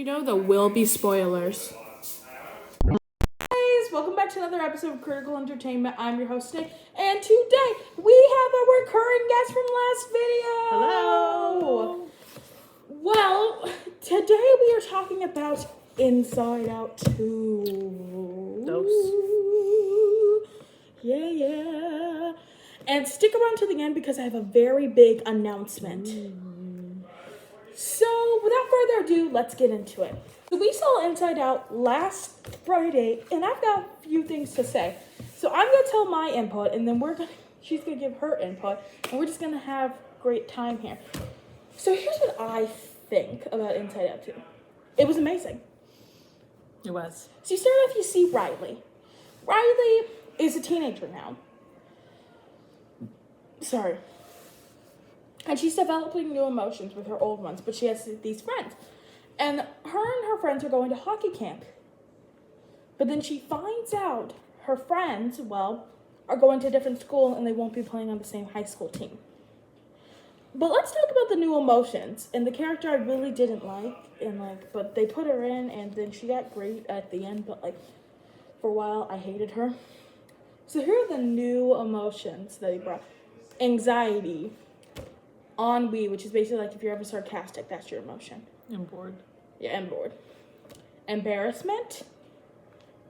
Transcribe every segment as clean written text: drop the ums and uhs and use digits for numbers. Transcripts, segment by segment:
You know there will be spoilers. Guys, welcome back to another episode of Critical Entertainment. I'm your host Nick, and today we have a recurring guest from last video. Hello. Well, today we are talking about Inside Out 2. Yeah. And stick around to the end because I have a very big announcement. So, without further ado, let's get into it. So we saw Inside Out last Friday, and I've got a few things to say. So I'm gonna tell my input, and then she's gonna give her input, and we're just gonna have great time here. So here's what I think about Inside Out 2. It was amazing. It was. So you start off, you see Riley. Riley is a teenager now. Sorry. And she's developing new emotions with her old ones, but she has these friends. And her friends are going to hockey camp. But then she finds out her friends, are going to a different school and they won't be playing on the same high school team. But let's talk about the new emotions. And the character I really didn't like, but they put her in and then she got great at the end, but for a while I hated her. So here are the new emotions that he brought. Anxiety. Ennui, which is basically if you're ever sarcastic, that's your emotion. I'm bored. Yeah, I'm bored. Embarrassment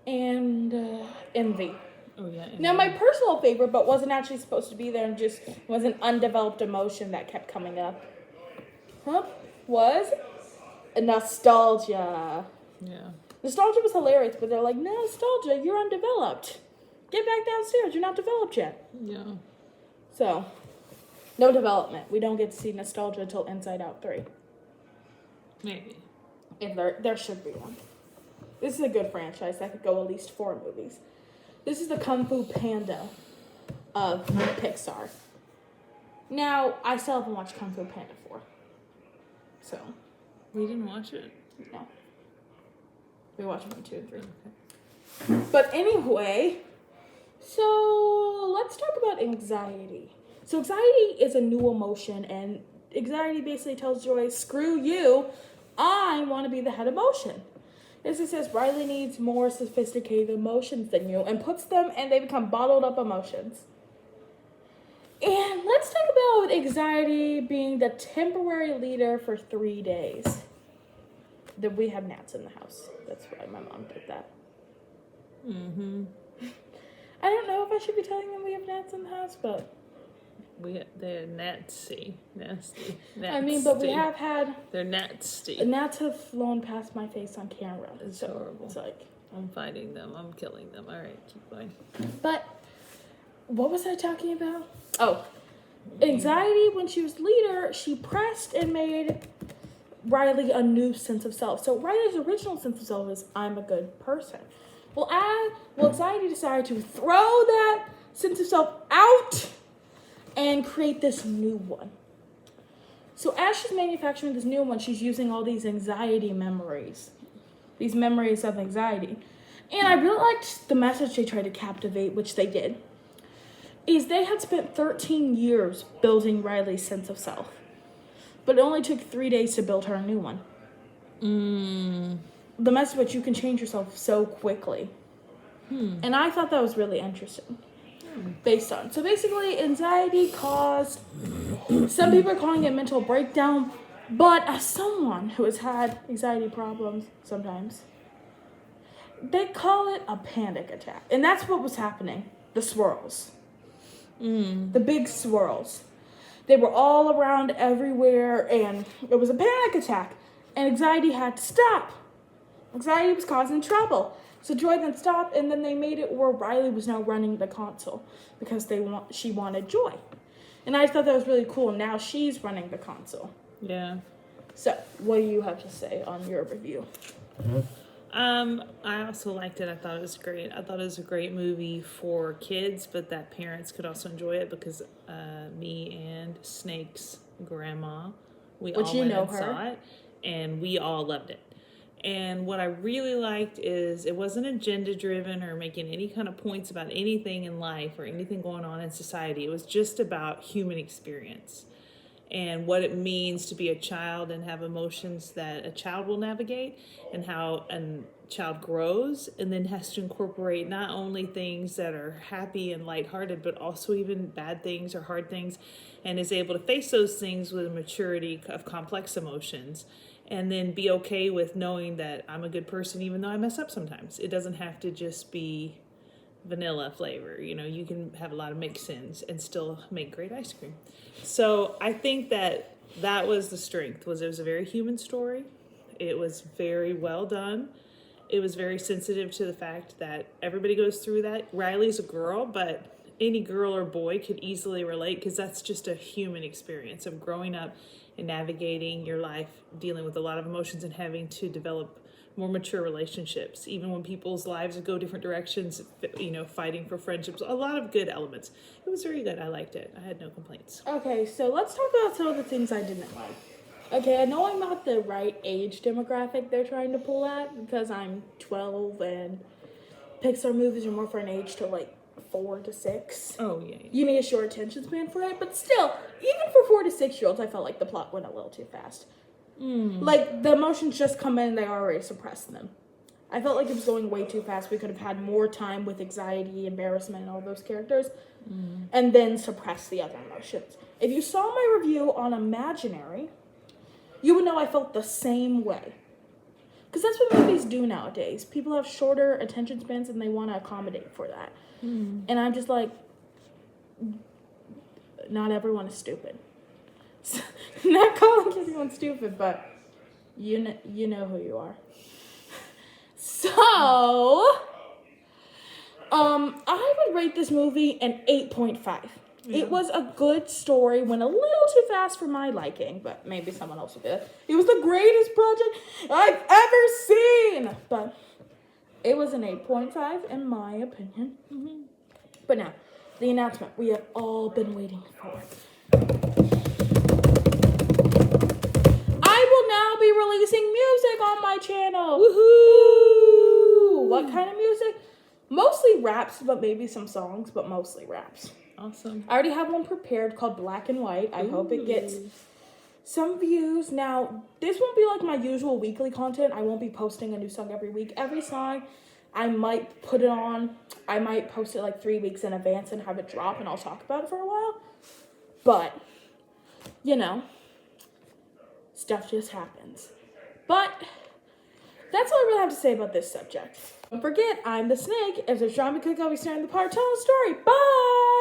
and envy. Oh, yeah. Envy. Now, my personal favorite, but wasn't actually supposed to be there and just was an undeveloped emotion that kept coming up, was nostalgia. Yeah. Nostalgia was hilarious, but they're like, nostalgia, you're undeveloped. Get back downstairs, you're not developed yet. Yeah. So, no development. We don't get to see nostalgia until Inside Out 3. Maybe. If there should be one. This is a good franchise that could go at least 4 movies. This is the Kung Fu Panda of Pixar. Now, I still haven't watched Kung Fu Panda 4. So. We didn't watch it? No. We watched 1, 2, and 3. Okay. But anyway, so let's talk about anxiety. So anxiety is a new emotion, and anxiety basically tells Joy, screw you, I want to be the head emotion. As it says, Riley needs more sophisticated emotions than you, and puts them, and they become bottled up emotions. And let's talk about anxiety being the temporary leader for 3 days. That we have gnats in the house. That's why my mom did that. Mm-hmm. I don't know if I should be telling them we have gnats in the house, but... They're nasty. Nasty. I mean, but we have had... They're nasty. Gnats have flown past my face on camera. It's so horrible. It's like... I'm fighting them. I'm killing them. All right, keep going. But, what was I talking about? Oh, anxiety, when she was leader, she pressed and made Riley a new sense of self. So Riley's original sense of self is, I'm a good person. Well, anxiety decided to throw that sense of self out and create this new one. So as she's manufacturing this new one, she's using all these anxiety memories. These memories of anxiety. And I really liked the message they tried to captivate, which they did, is they had spent 13 years building Riley's sense of self. But it only took 3 days to build her a new one. The message which you can change yourself so quickly. And I thought that was really interesting. Based on. So basically, anxiety caused, some people are calling it mental breakdown, but as someone who has had anxiety problems sometimes, they call it a panic attack. And that's what was happening. The swirls. The big swirls. They were all around everywhere, and it was a panic attack. And anxiety had to stop. Anxiety was causing trouble. So Joy then stopped, and then they made it where Riley was now running the console because she wanted Joy. And I thought that was really cool. Now she's running the console. Yeah. So, what do you have to say on your review? I also liked it. I thought it was great. I thought it was a great movie for kids, but that parents could also enjoy it because me and Snake's grandma, we all went and saw it, and we all loved it. And what I really liked is it wasn't agenda driven or making any kind of points about anything in life or anything going on in society. It was just about human experience. and what it means to be a child and have emotions that a child will navigate, and how a child grows and then has to incorporate not only things that are happy and lighthearted, but also even bad things or hard things, and is able to face those things with a maturity of complex emotions, and then be okay with knowing that I'm a good person even though I mess up sometimes. It doesn't have to just be vanilla flavor. You know, you can have a lot of mix-ins and still make great ice cream. So I think that was the strength. It was a very human story. It was very well done. It was very sensitive to the fact that everybody goes through that. Riley's a girl, but any girl or boy could easily relate, because that's just a human experience of growing up and navigating your life, dealing with a lot of emotions and having to develop more mature relationships, even when people's lives go different directions, you know, fighting for friendships, a lot of good elements. It was very good. I liked it. I had no complaints. Okay, so let's talk about some of the things I didn't like. Okay, I know I'm not the right age demographic they're trying to pull at, because I'm 12 and Pixar movies are more for an age to like 4 to 6. Oh, yeah. You need a short attention span for it, but still, even for 4 to 6 year olds, I felt like the plot went a little too fast. Like, the emotions just come in and they already suppress them. I felt like it was going way too fast. We could have had more time with anxiety, embarrassment, and all those characters, and then suppress the other emotions. If you saw my review on Imaginary, you would know I felt the same way. Because that's what movies do nowadays. People have shorter attention spans and they want to accommodate for that. And I'm just like, not everyone is stupid. Not calling everyone stupid, but you know who you are. So, I would rate this movie an 8.5. Yeah. It was a good story, went a little too fast for my liking, but maybe someone else would be like, it was the greatest project I've ever seen! But it was an 8.5 in my opinion. But now, the announcement we have all been waiting for. I will now be releasing music on my channel. Woohoo! What kind of music? Mostly raps, but maybe some songs, but mostly raps. Awesome. I already have one prepared called Black and White. I hope it gets some views. Now, this won't be like my usual weekly content. I won't be posting a new song every week. Every song, I might put it on. I might post it like 3 weeks in advance and have it drop, and I'll talk about it for a while. But, you know, stuff just happens. But that's all I really have to say about this subject. Don't forget, I'm the snake. If there's drama cook, I'll be starting the part telling the story. Bye!